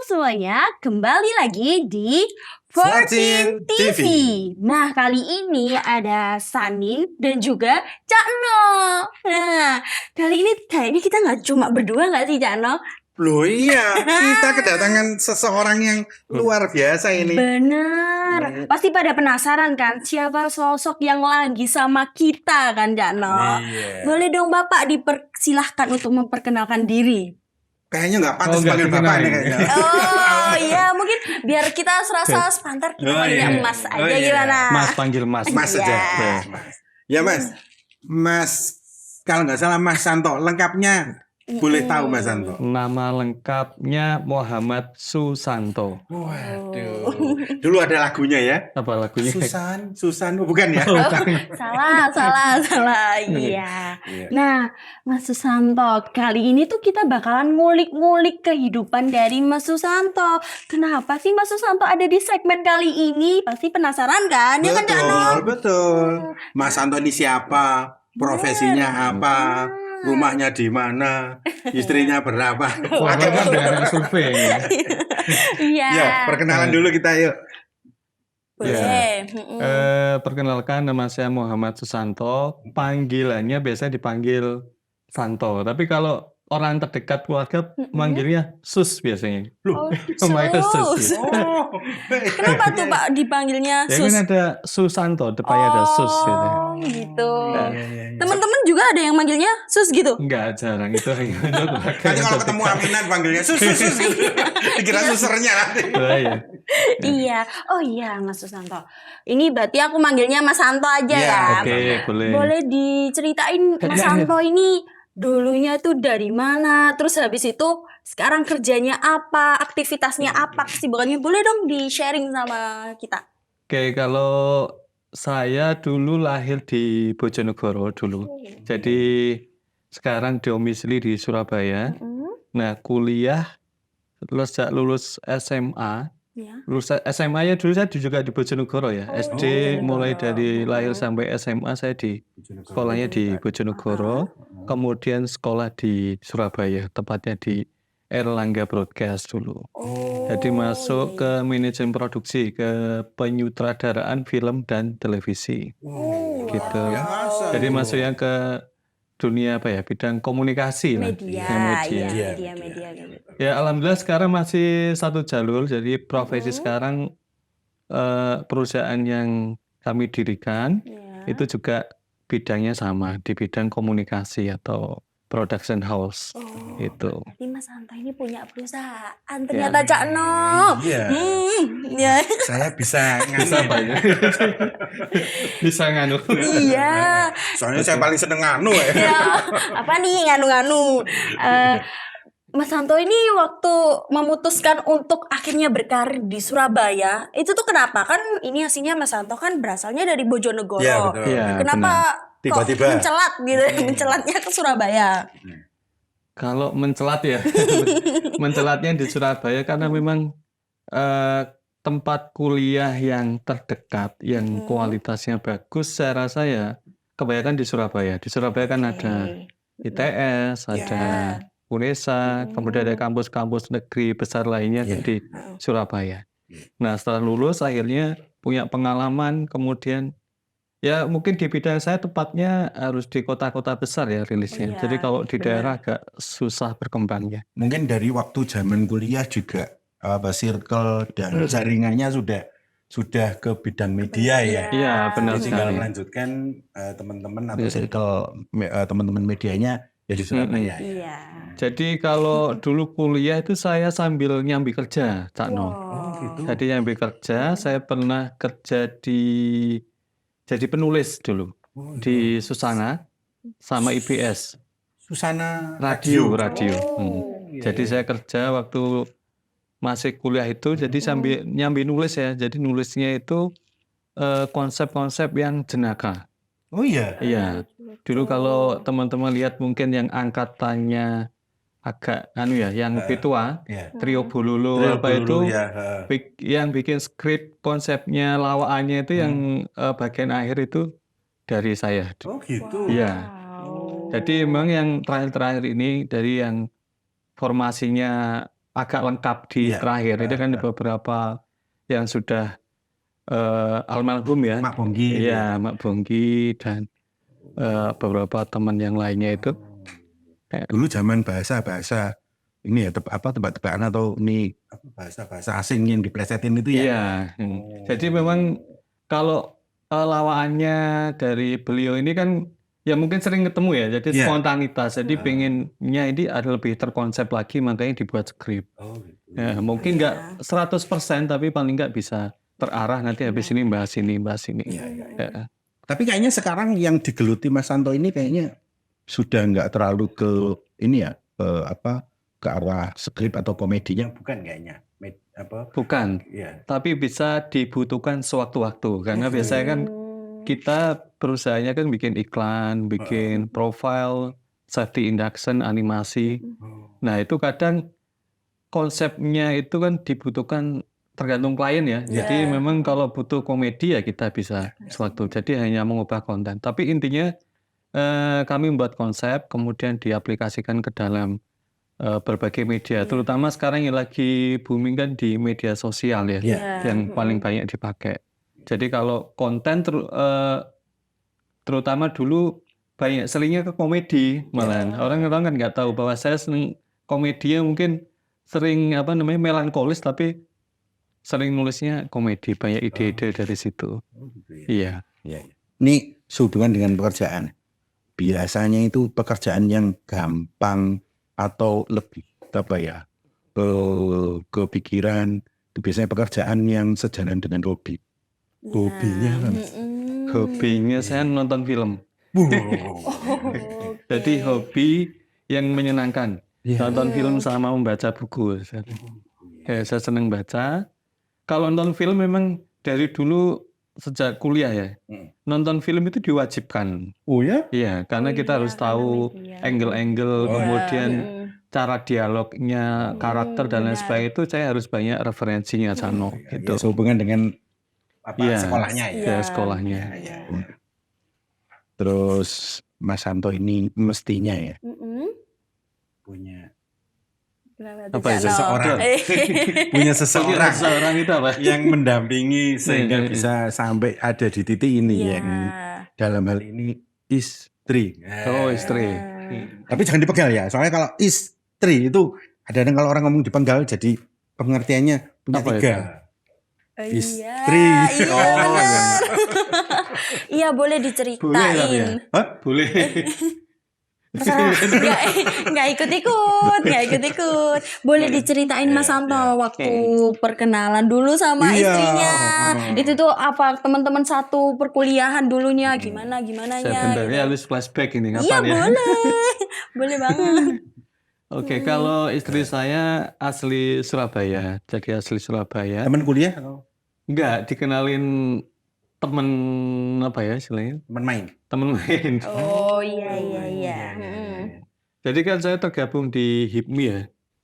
semuanya, kembali lagi di 14 TV. Nah, kali ini ada Sanin dan juga Cak No. Nah, kali ini kayaknya kita nggak cuma berdua nggak sih, Cak No? Loh iya, kita kedatangan seseorang yang luar biasa ini. Bener, pasti pada penasaran kan siapa sosok yang lagi sama kita kan, Cak No? Iya. Boleh dong Bapak dipersilahkan untuk memperkenalkan diri. Kayaknya nggak pantas nggak panggil bapak dikenalin. nih kayaknya. Oh iya, mungkin biar kita serasa sepantar kita Oh, panggilnya iya. Mas Oh, aja iya. gimana? Mas panggil Mas. Mas Iya. aja. Ya Mas. Mas kalau nggak salah Mas Santo lengkapnya boleh tahu Mas Santo. Nama lengkapnya Muhammad Susanto. Waduh. Dulu ada lagunya ya. Apa lagunya? Susan, oh, bukan ya? Salah. Iya. Nah, Mas Susanto, kali ini tuh kita bakalan ngulik-ngulik kehidupan dari Mas Susanto. Kenapa sih Mas Susanto ada di segmen kali ini? Pasti penasaran kan? Ya kan, Cak No? Betul. Mas Santo ini siapa? Profesinya apa? Rumahnya di mana? Istrinya berapa? Wah, kan ada survei. Iya. Ya, perkenalan dulu kita yuk. Boleh. Perkenalkan, nama saya Muhammad Susanto. Panggilannya biasanya dipanggil Santo. Tapi kalau orang terdekat keluarga manggilnya Sus biasanya. Oh, Manggil Sus. Oh. Kenapa tuh Pak dipanggilnya Ya Sus? kan ada Susanto, depannya ada Sus gitu. Oh, gitu. Iya. Teman-teman juga ada yang manggilnya Sus gitu? Enggak, jarang itu hanya untuk keluarga Nanti yang kalau ketemu terdekat. Aminah panggilnya sus. Dikira susernya nanti. Oh, iya. Iya. Oh iya, Mas Susanto. Ini berarti aku manggilnya Mas Santo aja Iya, ya. Oke, boleh. Boleh diceritain Mas Santo ini dulunya tuh dari mana? Terus habis itu sekarang kerjanya apa? Aktivitasnya apa? Kesibukannya boleh dong di-sharing sama kita. Oke, kalau saya dulu lahir di Bojonegoro dulu. Jadi sekarang domisili di Surabaya. Nah, kuliah lulus SMA. Ya. Lulus SMA ya dulu saya juga di Bojonegoro ya. SD mulai dari lahir sampai SMA saya di sekolahnya di Bojonegoro. Kemudian sekolah di Surabaya, tepatnya di Erlangga Broadcast dulu. Jadi masuk ke manajemen produksi, ke penyutradaraan film dan televisi. Gitu. Biasa. Jadi masuknya ke dunia apa ya, bidang komunikasi lah. Media, Ya, iya, media gitu. Ya alhamdulillah sekarang masih satu jalur. Jadi profesi sekarang perusahaan yang kami dirikan Ya. itu juga bidangnya sama di bidang komunikasi atau production house. Itu. Jadi Mas Santo ini punya perusahaan ternyata Cak No. Iya. Ya. Saya bisa Apa nganu. ya? Bisa nganu. Iya. Soalnya saya paling seneng nganu ya. Ya, apa nih nganu-nganu? Mas Santo ini waktu memutuskan untuk akhirnya berkarir di Surabaya, itu tuh kenapa? Kan ini aslinya Mas Santo kan berasalnya dari Bojonegoro. Iya, betul. Iya, Kenapa kok Tiba-tiba. mencelat gitu, mencelatnya ke Surabaya? Kalau mencelat ya, mencelatnya di Surabaya karena memang tempat kuliah yang terdekat, yang kualitasnya bagus, saya rasa ya kebanyakan di Surabaya. Di Surabaya kan ada ITS, ada UNESA, kemudian ada kampus-kampus negeri besar lainnya di Surabaya. Nah setelah lulus akhirnya punya pengalaman, kemudian ya mungkin di bidang saya tepatnya harus di kota-kota besar ya rilisnya. Jadi kalau di daerah agak susah berkembangnya. Mungkin dari waktu zaman kuliah juga circle dan jaringannya sudah ke bidang media ya. Iya benar Jadi tinggal sekali. melanjutkan teman-teman atau circle teman-teman medianya ya di Surabaya. Iya. Jadi kalau dulu kuliah itu saya sambil nyambi kerja, Cak No. Gitu. Jadi nyambi kerja, saya pernah kerja jadi penulis dulu di Susana sama IBS. Susana Radio. Iya, Jadi saya kerja waktu masih kuliah itu, jadi sambil nyambi nulis ya. Jadi nulisnya itu konsep-konsep yang jenaka. Oh iya. Iya. Dulu kalau teman-teman lihat mungkin yang angkatannya agak yang lebih tua, Iya. Trio Bololo Trio apa Bololo, itu, ya. yang bikin skrip konsepnya lawaannya itu yang bagian akhir itu dari saya. Oh gitu. Iya. Jadi memang yang terakhir-terakhir ini dari yang formasinya agak lengkap di Iya. terakhir. Itu kan beberapa yang sudah almarhum ya. Mak Bonggi. Iya, Mak Bonggi dan beberapa teman yang lainnya itu. Dulu zaman bahasa ini ya tebak-tebakan atau ini bahasa asing yang diplesetin itu ya. Iya. Jadi memang kalau lawaannya dari beliau ini kan ya mungkin sering ketemu ya. Jadi Iya. spontanitas. Jadi pengennya ini ada lebih terkonsep lagi makanya dibuat skrip. Gitu. Ya, mungkin nggak 100% tapi paling nggak bisa terarah nanti habis ini bahas ini. Ya. Tapi kayaknya sekarang yang digeluti Mas Santo ini kayaknya sudah nggak terlalu ke ini ya, ke arah skrip atau komedinya, bukan kayaknya. Bukan, Iya. tapi bisa dibutuhkan sewaktu-waktu karena biasanya kan kita perusahaannya kan bikin iklan, bikin profile, safety induction, animasi. Nah itu kadang konsepnya itu kan dibutuhkan tergantung klien ya. Jadi memang kalau butuh komedi ya kita bisa sewaktu. Jadi hanya mengubah konten. Tapi intinya kami membuat konsep kemudian diaplikasikan ke dalam berbagai media. Terutama sekarang yang lagi booming kan di media sosial ya, yang paling banyak dipakai. Jadi kalau konten terutama dulu banyak seringnya ke komedi malahan. Orang-orang kan nggak tahu bahwa saya seneng komedinya mungkin sering melankolis tapi sering nulisnya komedi, banyak ide-ide dari situ. Iya. Ini sehubungan dengan pekerjaan. Biasanya itu pekerjaan yang gampang atau lebih ke pikiran, itu biasanya pekerjaan yang sejalan dengan hobi. Hobinya kan? Hobinya saya nonton film. Jadi hobi yang menyenangkan. Nonton film sama membaca buku. Saya senang baca. Kalau nonton film memang dari dulu sejak kuliah ya. Nonton film itu diwajibkan. Oh ya? Iya, karena kita harus tahu angle-angle, kemudian cara dialognya, karakter dan lain sebagainya itu saya harus banyak referensinya Sano gitu. Sehubungan dengan sekolahnya ya. Ya, sekolahnya. Terus Mas Santo ini mestinya ya punya seseorang itu apa? yang mendampingi sehingga bisa sampai ada di titik ini yang dalam hal ini istri. Oh, istri. Tapi jangan dipegal ya, soalnya kalau istri itu kadang kalau orang ngomong dipenggal jadi pengertiannya punya Apa tiga. Istri. Iya, boleh diceritain. Boleh. Nggak ikut-ikut. Boleh diceritain Mas Santo waktu perkenalan dulu sama istrinya. Itu tuh apa teman-teman satu perkuliahan dulunya gimana Saya bentarnya harus flashback ini Iya kapan ya? boleh banget. Oke, kalau istri saya asli Surabaya, jadi asli Surabaya. Teman kuliah? Enggak, dikenalin temen apa ya istilahnya? Temen main. Oh iya. Jadi kan saya tergabung di HIPMI ya,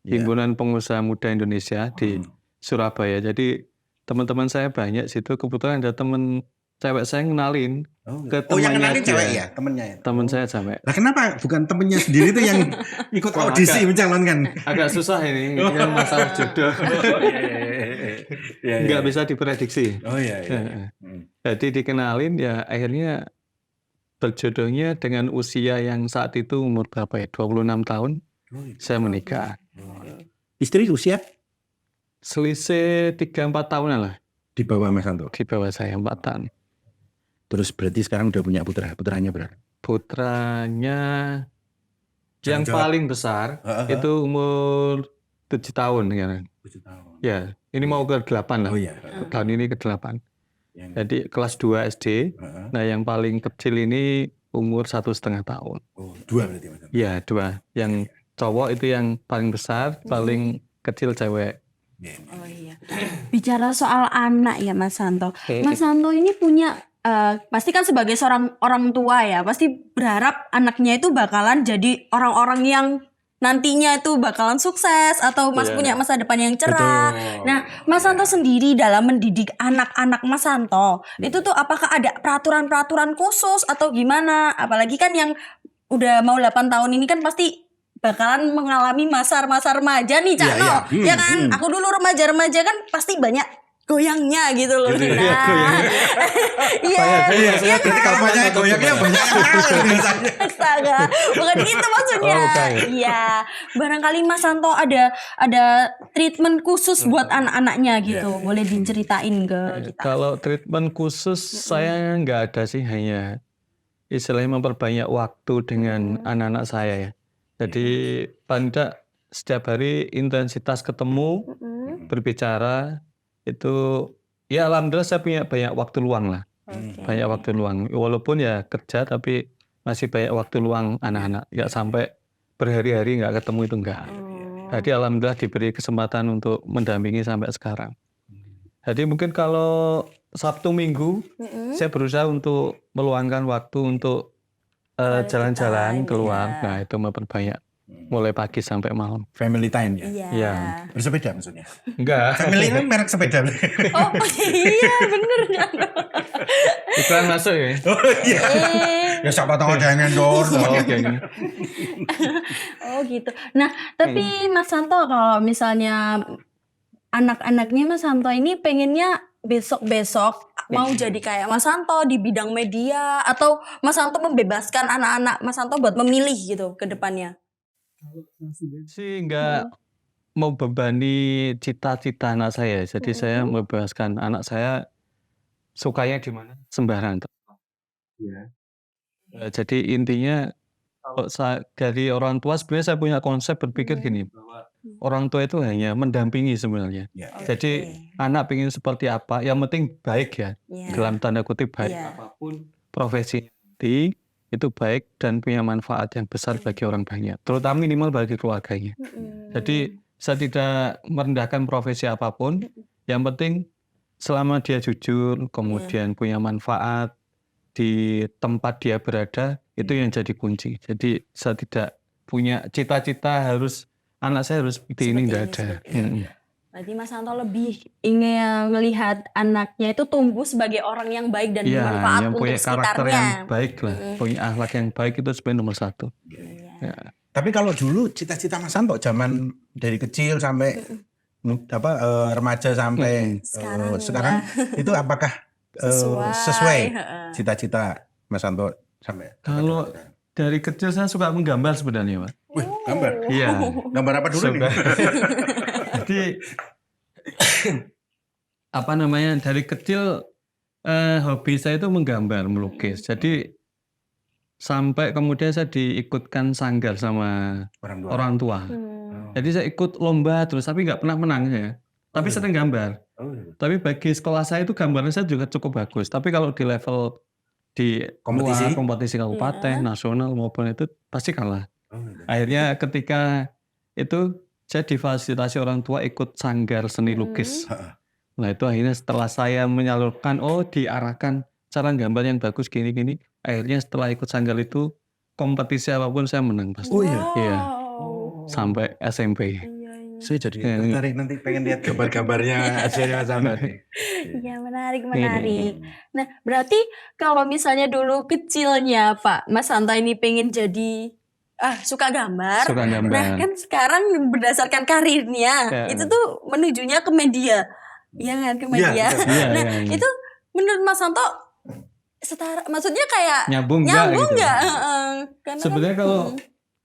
Himpunan Pengusaha Muda Indonesia di Surabaya. Jadi teman-teman saya banyak situ. Kebetulan ada temen cewek saya ngenalin ke temannya. Yang kenalin cewek ya, temennya ya. Temen saya cewek. Nah kenapa bukan temennya sendiri itu yang ikut audisi mencalonkan? Agak susah ini kan masalah jodoh. Nggak bisa diprediksi. Jadi dikenalin ya akhirnya berjodohnya dengan usia yang saat itu umur berapa ya? 26 tahun. Saya menikah. Istri usia? Selisih 3-4 tahunan lah. Di bawah Mas Santo? Di bawah saya 4 tahun. Terus berarti sekarang udah punya putranya berapa? Putranya yang paling besar itu umur 7 tahun sekarang. 7 tahun. Ya, ini mau ke 8 lah. Tahun ini ke 8. Jadi kelas 2 SD. Nah, yang paling kecil ini umur 1,5 tahun. Oh, 2 berarti Mas? Ya, 2. Yang cowok itu yang paling besar, paling kecil cewek. Oh iya. Bicara soal anak ya Mas Santo. Mas Santo ini punya pasti kan sebagai seorang orang tua ya, pasti berharap anaknya itu bakalan jadi orang-orang yang nantinya itu bakalan sukses atau punya masa depan yang cerah. Betul. Nah, Mas Santo sendiri dalam mendidik anak-anak Mas Santo, itu tuh apakah ada peraturan-peraturan khusus atau gimana? Apalagi kan yang udah mau 8 tahun ini kan pasti bakalan mengalami masa-masa remaja nih Cak Iya, No. iya. Ya kan? Aku dulu remaja-remaja kan pasti banyak goyangnya gitu loh. Gitu ya, Nah. goyang. Iya. Iya, jadi kalau banyak goyangnya banyak biasanya. Astaga, bukan gitu maksudnya. Oh, bukan. Iya, barangkali Mas Santo ada treatment khusus buat anak-anaknya gitu. Boleh diceritain ke kita. Kalau treatment khusus saya nggak ada sih, hanya istilahnya memperbanyak waktu dengan anak-anak saya ya. Jadi paling tidak setiap hari intensitas ketemu, berbicara itu ya alhamdulillah saya punya banyak waktu luang lah. Oke. Banyak waktu luang. Walaupun ya kerja tapi masih banyak waktu luang anak-anak. Nggak sampai berhari-hari nggak ketemu itu enggak. Jadi alhamdulillah diberi kesempatan untuk mendampingi sampai sekarang. Jadi mungkin kalau Sabtu Minggu saya berusaha untuk meluangkan waktu untuk jalan-jalan keluar. Nah itu memperbanyak. Mulai pagi sampai malam. Family time ya. Iya. Iya. Bersepeda maksudnya. Enggak. Family kan merek sepeda. Oh iya bener. Iklan masuk ya. Oh iya. Ya siapa tahu ada yang endorse. Oh, oke. Oh gitu. Nah tapi Mas Santo kalau misalnya anak-anaknya Mas Santo ini pengennya besok-besok mau jadi kayak Mas Santo di bidang media atau Mas Santo membebaskan anak-anak Mas Santo buat memilih gitu ke depannya. Sih nggak mau bebani cita-cita anak saya. Jadi saya membebaskan anak saya sukanya di mana sembarang. Ya. Jadi intinya kalau dari orang tua sebenarnya saya punya konsep berpikir gini, bahwa orang tua itu hanya mendampingi sebenarnya. Ya. Jadi anak pengen seperti apa, yang penting baik ya, Iya. dalam tanda kutip baik. Iya. Apapun profesi nanti itu baik dan punya manfaat yang besar bagi orang banyak, terutama minimal bagi keluarganya. Jadi saya tidak merendahkan profesi apapun, yang penting selama dia jujur, kemudian punya manfaat di tempat dia berada, itu yang jadi kunci. Jadi saya tidak punya cita-cita harus anak saya harus seperti ini, enggak ada. Berarti Mas Santo lebih ingin melihat anaknya itu tumbuh sebagai orang yang baik dan Iya, bermanfaat yang untuk punya karakter sekitarnya. yang baik lah, punya akhlak yang baik itu sebenarnya nomor satu. Iya. Ya. Tapi kalau dulu cita-cita Mas Santo zaman dari kecil sampai remaja sampai sekarang itu apakah sesuai cita-cita Mas Santo sampai? Kalau dari kecil saya suka menggambar sebenarnya, Pak. Wih, gambar. Iya. Gambar apa dulu nih? Jadi apa namanya, dari kecil hobi saya itu menggambar, melukis. Jadi sampai kemudian saya diikutkan sanggar sama orang tua. Jadi saya ikut lomba terus, tapi nggak pernah menang ya. Tapi sering gambar. Tapi bagi sekolah saya itu gambarnya saya juga cukup bagus. Tapi kalau di level di Kompetisi? luar, kompetisi kabupaten, nasional maupun itu pasti kalah. Akhirnya ketika itu saya difasilitasi orang tua ikut sanggar seni lukis. Nah itu akhirnya setelah saya menyalurkan, diarahkan cara gambar yang bagus gini-gini. Akhirnya setelah ikut sanggar itu, kompetisi apapun saya menang pasti. Oh iya? Iya. Sampai SMP. Saya jadi tertarik nanti pengen lihat gambar-gambarnya hasilnya Mas Santo. Iya menarik. Nah berarti kalau misalnya dulu kecilnya Pak Mas Santo ini pengen jadi suka gambar. Suka gambar. Nah kan sekarang berdasarkan karirnya itu tuh menujunya ke media, iya kan, ke media. Iya, Itu menurut Mas Santo setara, maksudnya kayak nyambung nggak gitu. Karena sebenarnya kalau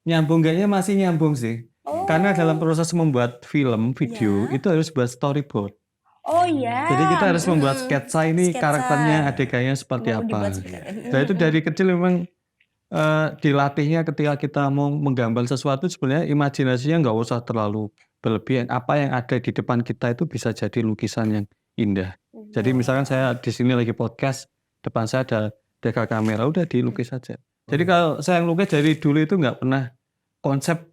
nyambung nggaknya masih nyambung sih. Karena dalam proses membuat film, video itu harus buat storyboard. Oh iya. Jadi kita harus membuat sketsa ini, karakternya, adegannya seperti apa. Nah itu dari kecil memang dilatihnya ketika kita mau menggambar sesuatu, sebenarnya imajinasinya nggak usah terlalu berlebihan. Apa yang ada di depan kita itu bisa jadi lukisan yang indah. Jadi misalkan saya di sini lagi podcast, depan saya ada dekat kamera, udah dilukis saja. Jadi kalau saya ngelukis dari dulu itu nggak pernah konsep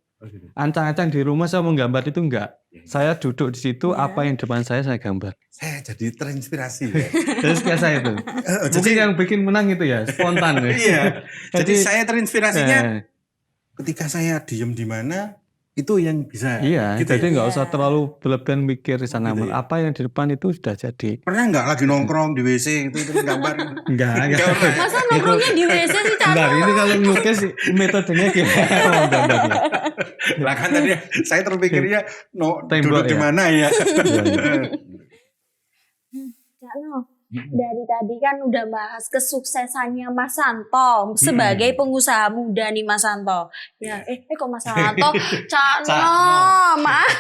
ancang-ancang di rumah saya menggambar itu enggak. Saya duduk di situ, apa yang depan saya gambar. Saya jadi terinspirasi. Ya. Terus kayak saya itu. Mungkin yang bikin menang itu ya, spontan. Ya. Iya. Jadi saya terinspirasinya ketika saya diem di mana, itu yang bisa. Iya, Gitu jadi ya? nggak usah terlalu berlebihan mikir sana. Gitu ya? Apa yang di depan itu sudah jadi. Pernah nggak lagi nongkrong di WC itu terus gambar? Enggak. Nggak pernah. Masa nongkrongnya di WC sih, Cak Bentar, No? ini kalau ngelukis metodenya gimana? Oh, gambarnya. Lah kan tadi saya terpikirnya Tembok duduk di ya? mana ya? Iya, iya. Cak No, dari tadi kan udah bahas kesuksesannya Mas Santo sebagai pengusaha muda nih Mas Santo. Ya, kok Mas Santo, Cak Cak No, No. maaf.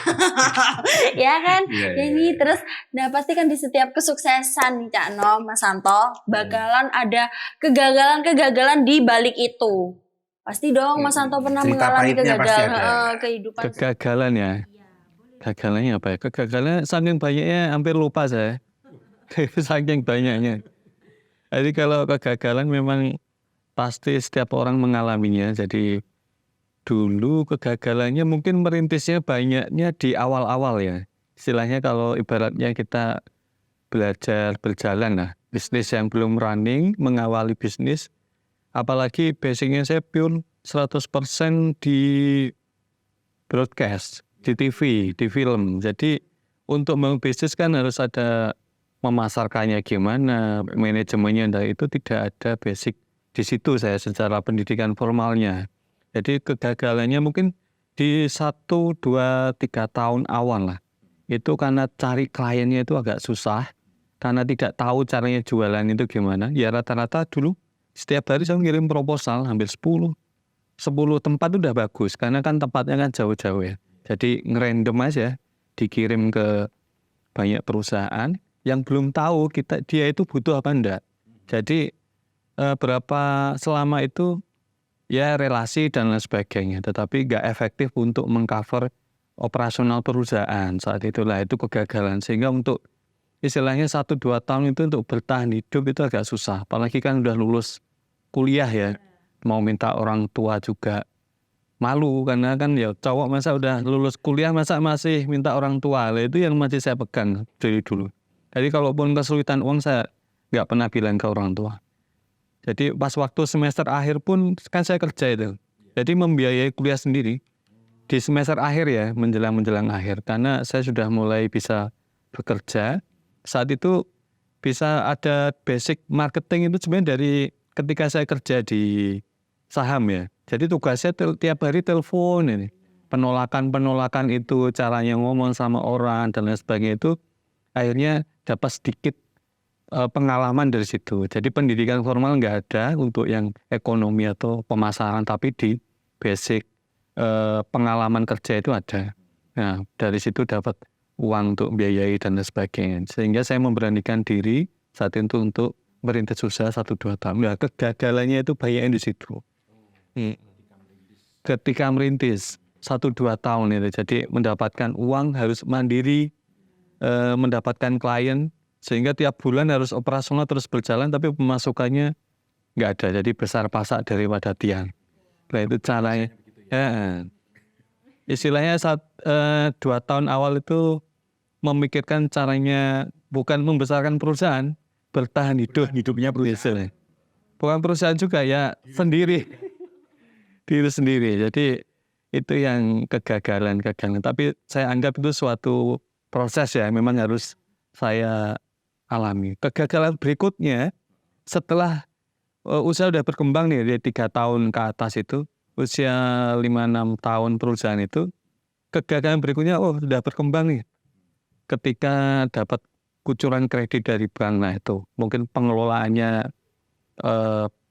Ya kan? Iya, Ya iya, ini iya. terus, nah pasti kan di setiap kesuksesan nih Cak No, Mas Santo, bakalan ada kegagalan-kegagalan di balik itu. Pasti dong Mas Santo pernah Cerita mengalami pahitnya pasti ada. kehidupan. Kegagalan ya. Gagalannya apa ya? Kegagalannya saking banyaknya hampir lupa saya. Saking banyaknya. Jadi kalau kegagalan memang pasti setiap orang mengalaminya. Jadi dulu kegagalannya mungkin merintisnya banyaknya di awal-awal ya. Istilahnya kalau ibaratnya kita belajar berjalan lah. Bisnis yang belum running, mengawali bisnis. Apalagi basicnya saya pure 100% di broadcast, di TV, di film. Jadi untuk membangun bisnis kan harus ada memasarkannya gimana, manajemennya, dan itu tidak ada basic di situ saya secara pendidikan formalnya. Jadi kegagalannya mungkin di 1, 2, 3 tahun awal lah. Itu karena cari kliennya itu agak susah, karena tidak tahu caranya jualan itu gimana. Ya rata-rata dulu setiap hari saya ngirim proposal hampir 10 tempat udah bagus, karena kan tempatnya kan jauh-jauh ya. Jadi ngerandom aja, dikirim ke banyak perusahaan yang belum tahu dia itu butuh apa enggak. Jadi selama itu ya relasi dan lain sebagainya, tetapi nggak efektif untuk mengcover operasional perusahaan saat itulah, itu kegagalan. Sehingga untuk istilahnya 1-2 tahun itu untuk bertahan hidup itu agak susah, apalagi kan udah lulus kuliah ya, mau minta orang tua juga malu, karena kan ya cowok masa udah lulus kuliah masa masih minta orang tua. Lah itu yang masih saya pegang dari dulu. Jadi kalaupun kesulitan uang saya nggak pernah bilang ke orang tua. Jadi pas waktu semester akhir pun kan saya kerja itu. Jadi membiayai kuliah sendiri di semester akhir ya, menjelang akhir, karena saya sudah mulai bisa bekerja. Saat itu bisa ada basic marketing itu sebenarnya dari ketika saya kerja di saham ya. Jadi tugasnya tiap hari telepon ini. Penolakan itu, caranya ngomong sama orang dan lain sebagainya, itu akhirnya dapat sedikit pengalaman dari situ. Jadi pendidikan formal nggak ada untuk yang ekonomi atau pemasaran, tapi di basic pengalaman kerja itu ada. Nah, dari situ dapat uang untuk biayai dan lain sebagainya. Sehingga saya memberanikan diri saat itu untuk merintis usaha 1-2 tahun. Nah, kegagalannya itu banyak di situ. Ketika merintis 1-2 tahun itu, jadi mendapatkan uang harus mandiri, mendapatkan klien, sehingga tiap bulan harus operasional terus berjalan, tapi pemasukannya nggak ada. Jadi besar pasak daripada tiang. Nah itu caranya. Ya, istilahnya 2 tahun awal itu memikirkan caranya bukan membesarkan perusahaan, bertahan hidupnya perusahaan. Bukan perusahaan juga ya, sendiri. Diri sendiri. Jadi itu yang kegagalan. Tapi saya anggap itu suatu proses ya, memang harus saya alami. Kegagalan berikutnya setelah usaha udah berkembang nih, dari 3 tahun ke atas itu, usia 5-6 tahun perusahaan itu, kegagalan berikutnya sudah berkembang nih. Ketika dapat kucuran kredit dari bank, nah itu mungkin pengelolaannya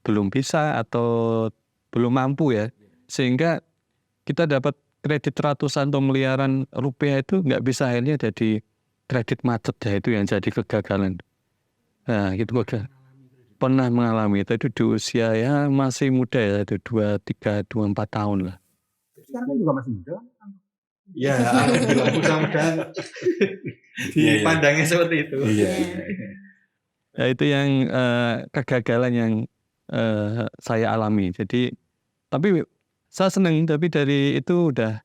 belum bisa atau belum mampu ya, sehingga kita dapat kredit ratusan atau miliaran rupiah itu nggak bisa, akhirnya jadi kredit macet ya, itu yang jadi kegagalan. Nah gitu, pernah mengalami itu di usia ya masih muda ya, itu 23, 24 tahun lah. Sekarang kan juga masih muda. Ya, alhamdulillah mudah-mudahan dipandangnya seperti itu. Iya. Ya, itu yang kegagalan yang saya alami. Jadi tapi saya senang, tapi dari itu udah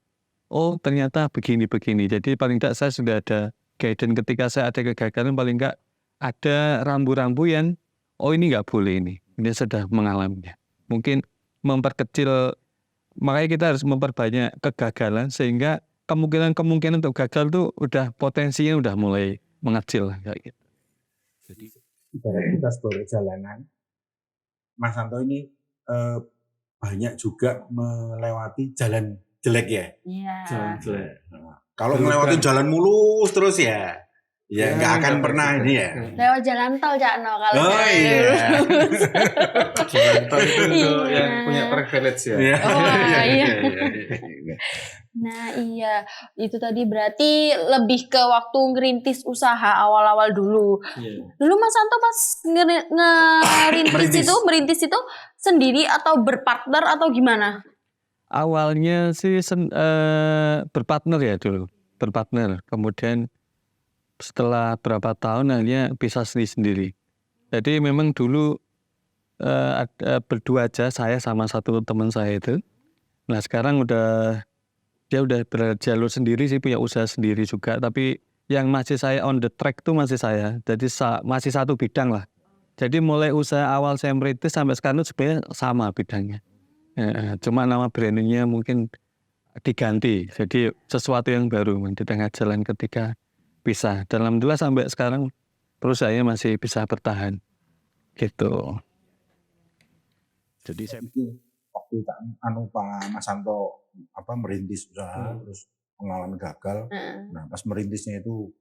ternyata begini. Jadi paling tidak saya sudah ada guidance ketika saya ada kegagalan, paling enggak ada rambu-rambu yang ini nggak boleh, ini sudah mengalaminya. Mungkin memperkecil makanya kita harus memperbanyak kegagalan sehingga kemungkinan untuk gagal tuh udah potensinya udah mulai mengecil kayak gitu. Jadi ibarat kita sebuah perjalanan, Mas Santo ini banyak juga melewati jalan jelek ya. Iya. Jalan jelek. Kalau Bukan. melewati jalan mulus terus ya Ya, nggak akan nggak pernah begitu. ini ya. Lewat jalan tol Cak No kalau Oh jalan iya. lurus. Jalan tol itu untuk Iya. yang punya privilege ya. Iya. Oh, iya. Iya. Nah iya, itu tadi berarti lebih ke waktu ngerintis usaha awal-awal dulu. Iya. Dulu Mas Santo pas merintis itu sendiri atau berpartner atau gimana? Awalnya sih berpartner ya dulu, berpartner. Kemudian setelah berapa tahun akhirnya bisa sendiri-sendiri. Jadi memang dulu ada berdua aja, saya sama satu teman saya itu. Nah sekarang dia udah berjalur sendiri sih, punya usaha sendiri juga. Tapi yang masih saya on the track tuh masih saya. Jadi masih satu bidang lah. Jadi mulai usaha awal saya merintis sampai sekarang itu sebenarnya sama bidangnya. Cuma nama brandingnya mungkin diganti. Jadi sesuatu yang baru di tengah jalan ketika pisah. Dan alhamdulillah sampai sekarang perusahaannya masih bisa bertahan. Gitu. Jadi saya Waktu Pak Mas Santo merintis usaha terus pengalaman gagal. Nah pas merintisnya itu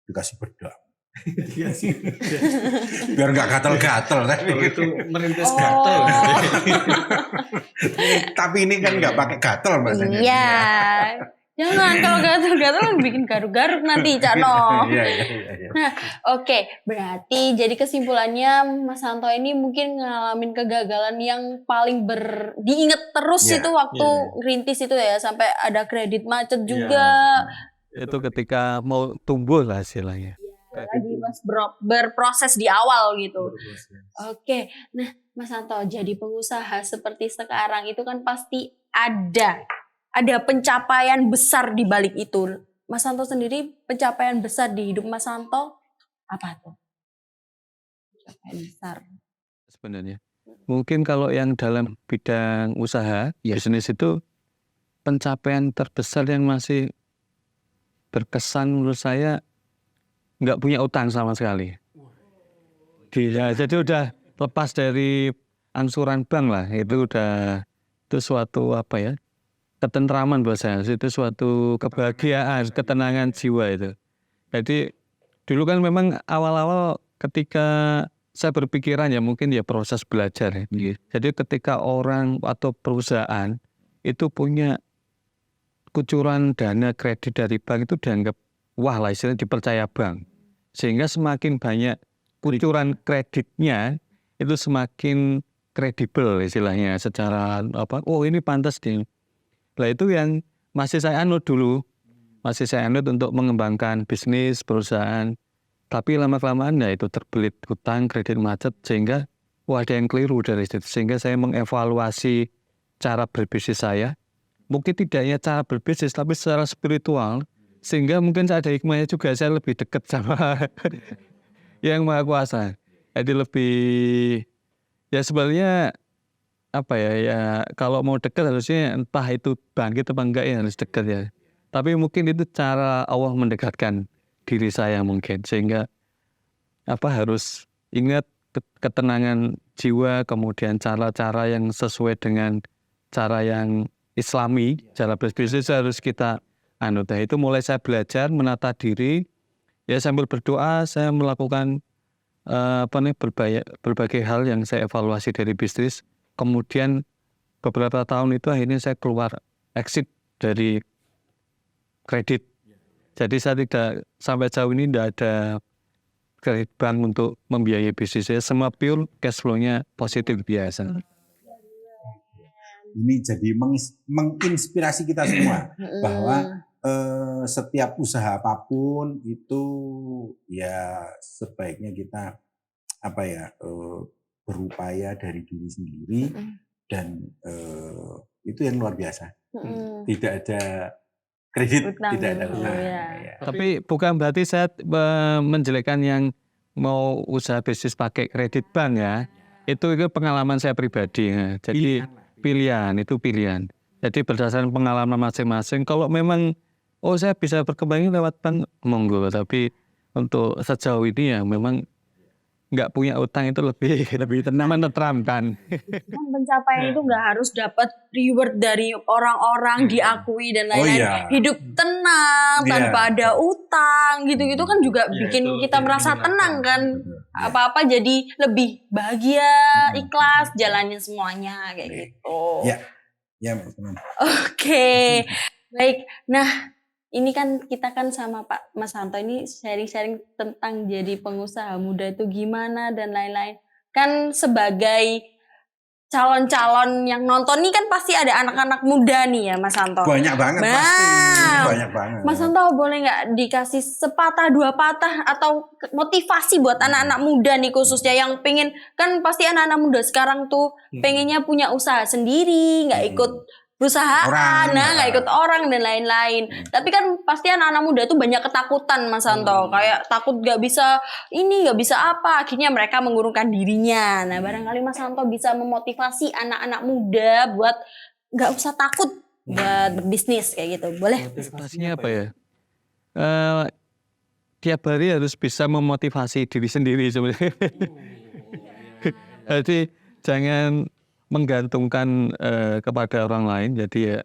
dikasih bedak. Biar nggak gatel-gatel. itu merintis Oh. gatel. Tapi ini kan nggak pakai gatel bahasanya. Iya. Jangan kalau gatal-gatal bikin garuk-garuk nanti Cak No. Iya. Oke, berarti jadi kesimpulannya Mas Santo ini mungkin ngalamin kegagalan yang paling diinget terus Iya, itu waktu iya. ngerintis itu ya, sampai ada kredit macet Iya. juga. Itu ketika mau tumbuh lah istilahnya. Lagi pas berproses di awal gitu. Oke, nah Mas Santo jadi pengusaha seperti sekarang itu kan pasti ada pencapaian besar di balik itu. Mas Santo sendiri pencapaian besar di hidup Mas Santo apa tuh? Pencapaian besar. Sebenarnya mungkin kalau yang dalam bidang usaha bisnis itu pencapaian terbesar yang masih berkesan menurut saya nggak punya utang sama sekali. Jadi udah lepas dari angsuran bank lah, itu suatu ketentraman buat saya, itu suatu kebahagiaan, ketenangan jiwa itu. Jadi dulu kan memang awal-awal ketika saya berpikiran ya mungkin ya proses belajar ya. Jadi ketika orang atau perusahaan itu punya kucuran dana kredit dari bank itu dianggap wah lah istilahnya dipercaya bank. Sehingga semakin banyak kucuran kreditnya itu semakin kredibel istilahnya secara ini pantas di. Nah itu yang masih saya anut dulu. Masih saya anut untuk mengembangkan bisnis, perusahaan. Tapi lama-kelamaan ya itu terbelit hutang, kredit macet sehingga ada yang keliru dari situ. Sehingga saya mengevaluasi cara berbisnis saya. Mungkin tidak hanya cara berbisnis tapi secara spiritual. Sehingga mungkin ada hikmahnya juga saya lebih dekat sama yang Maha Kuasa. Jadi lebih ya sebenarnya ya kalau mau dekat harusnya entah itu bangkit atau enggak ya harus dekat ya. Tapi mungkin itu cara Allah mendekatkan diri saya mungkin sehingga harus ingat ketenangan jiwa, kemudian cara-cara yang sesuai dengan cara yang Islami, cara berbisnis harus kita anut. Itu mulai saya belajar menata diri ya sambil berdoa saya melakukan berbagai hal yang saya evaluasi dari bisnis. Kemudian beberapa tahun itu akhirnya saya keluar exit dari kredit. Jadi saya tidak sampai jauh ini tidak ada kredit bank untuk membiayai bisnis saya. Semua pure cash flow-nya positif biasa. Ini jadi menginspirasi kita semua bahwa setiap usaha apapun itu ya sebaiknya kita berupaya dari diri sendiri dan itu yang luar biasa. Tidak ada kredit, Utang, tidak ada utang. ya. Tapi bukan berarti saya menjelekkan yang mau usaha bisnis pakai kredit bank ya. Itu pengalaman saya pribadi. Ya. Jadi pilihan. Jadi berdasarkan pengalaman masing-masing, kalau memang saya bisa berkembang lewat bank, monggo. Tapi untuk sejauh ini ya memang nggak punya utang itu lebih tenang, menenteramkan. Kan pencapaian itu nggak harus dapat reward dari orang-orang, diakui dan lain-lain. iya. Hidup tenang Iya. tanpa ada utang gitu-gitu kan juga Iya, bikin itu kita lebih merasa menyenangkan. tenang kan. Apa-apa jadi lebih bahagia, ikhlas, jalanin semuanya kayak gitu. Iya. Ya, teman. Oke, baik. Nah, ini kan kita kan sama Pak Mas Hanto ini sharing-sharing tentang jadi pengusaha muda itu gimana dan lain-lain. Kan sebagai calon-calon yang nonton nih kan pasti ada anak-anak muda nih ya Mas Hanto. Banyak banget pasti. Nah, Banyak banget. Mas Hanto boleh nggak dikasih sepatah dua patah atau motivasi buat anak-anak muda nih khususnya yang pengen, kan pasti anak-anak muda sekarang tuh pengennya punya usaha sendiri, nggak ikut perusahaan, Orang. nggak ikut orang dan lain-lain. Tapi kan pasti anak-anak muda tuh banyak ketakutan Mas Hanto, kayak takut nggak bisa ini, nggak bisa apa, akhirnya mereka mengurungkan dirinya. Nah barangkali Mas Hanto bisa memotivasi anak-anak muda buat nggak usah takut buat berbisnis kayak gitu, boleh? Motivasinya apa ya? Tiap hari harus bisa memotivasi diri sendiri sebenarnya. Jadi jangan menggantungkan kepada orang lain. Jadi ya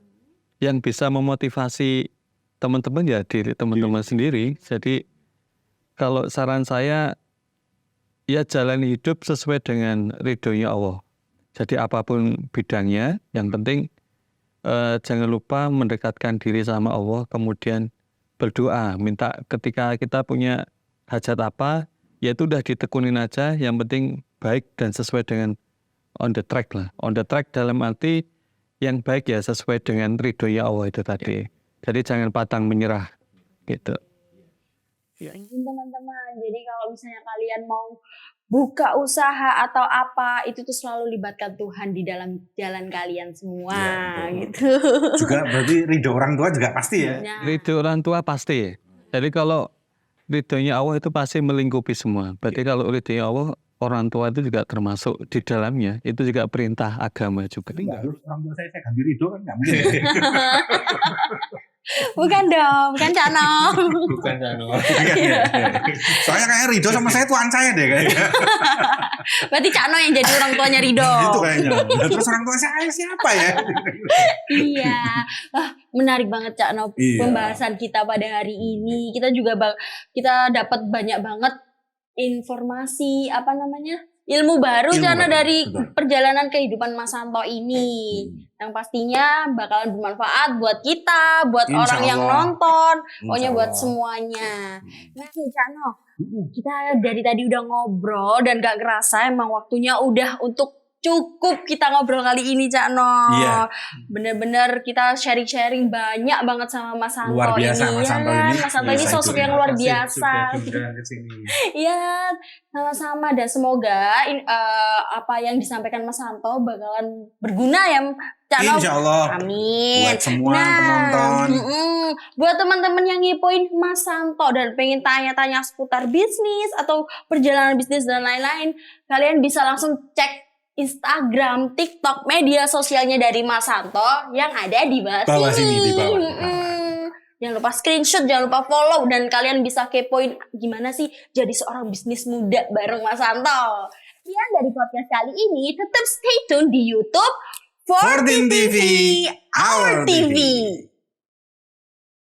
yang bisa memotivasi teman-teman ya diri teman-teman sendiri. Jadi kalau saran saya ya jalani hidup sesuai dengan ridhonya Allah. Jadi apapun bidangnya, yang penting jangan lupa mendekatkan diri sama Allah, kemudian berdoa, minta ketika kita punya hajat apa, ya itu udah ditekunin aja, yang penting baik dan sesuai dengan on the track lah. On the track dalam arti yang baik ya sesuai dengan ridhonya Allah itu tadi. Jadi jangan pantang menyerah gitu. Teman-teman, jadi kalau misalnya kalian mau buka usaha atau apa, itu tuh selalu libatkan Tuhan di dalam jalan kalian semua, Iya, gitu. Juga berarti ridho orang tua juga pasti ya. Nah, Ridho orang tua pasti. Jadi kalau ridhonya Allah itu pasti melingkupi semua. Berarti kalau ridhonya Allah, orang tua itu juga termasuk di dalamnya. Itu juga perintah agama juga. Enggak harus orang tua saya ganti ridho kan nggak mungkin. bukan dong, bukan Cano. Bukan Cano. Iya. Soalnya kayak ridho sama saya tuan saya deh kayaknya. Berarti Cano yang jadi orang tuanya Rido. Gitu kayaknya. Terus orang tua saya siapa ya? Iya, menarik banget Cano Iya. pembahasan kita pada hari ini. Kita juga kita dapat banyak banget informasi ilmu baru Ilmu Cano baru, dari betul. perjalanan kehidupan Mas Hanto ini. Yang pastinya bakalan bermanfaat buat kita, buat Insya orang yang Allah. nonton, pokoknya Insya buat Allah. semuanya. Nah nih Cano, kita dari tadi udah ngobrol dan gak kerasa emang waktunya udah untuk cukup kita ngobrol kali ini Cano. Iya. Bener-bener kita sharing-sharing banyak banget sama Mas Hanto Luar biasa ini. Mas Hanto Ya, ini. Mas Hanto ini Biasa sosok itu. yang luar biasa. ke sini. Iya, sama-sama dan semoga apa yang disampaikan Mas Hanto bakalan berguna ya Cano. Insya Allah. Amin. Buat semua penonton. Buat teman-teman yang ngipoin Mas Hanto dan pengen tanya-tanya seputar bisnis atau perjalanan bisnis dan lain-lain, kalian bisa langsung cek Instagram, TikTok, media sosialnya dari Mas Hanto yang ada di Bawah sini, di bawah. Jangan lupa screenshot, jangan lupa follow, dan kalian bisa kepoin gimana sih jadi seorang bisnis muda bareng Mas Hanto. Sekian dari podcast kali ini, tetap stay tune di YouTube 14 TV, Our TV.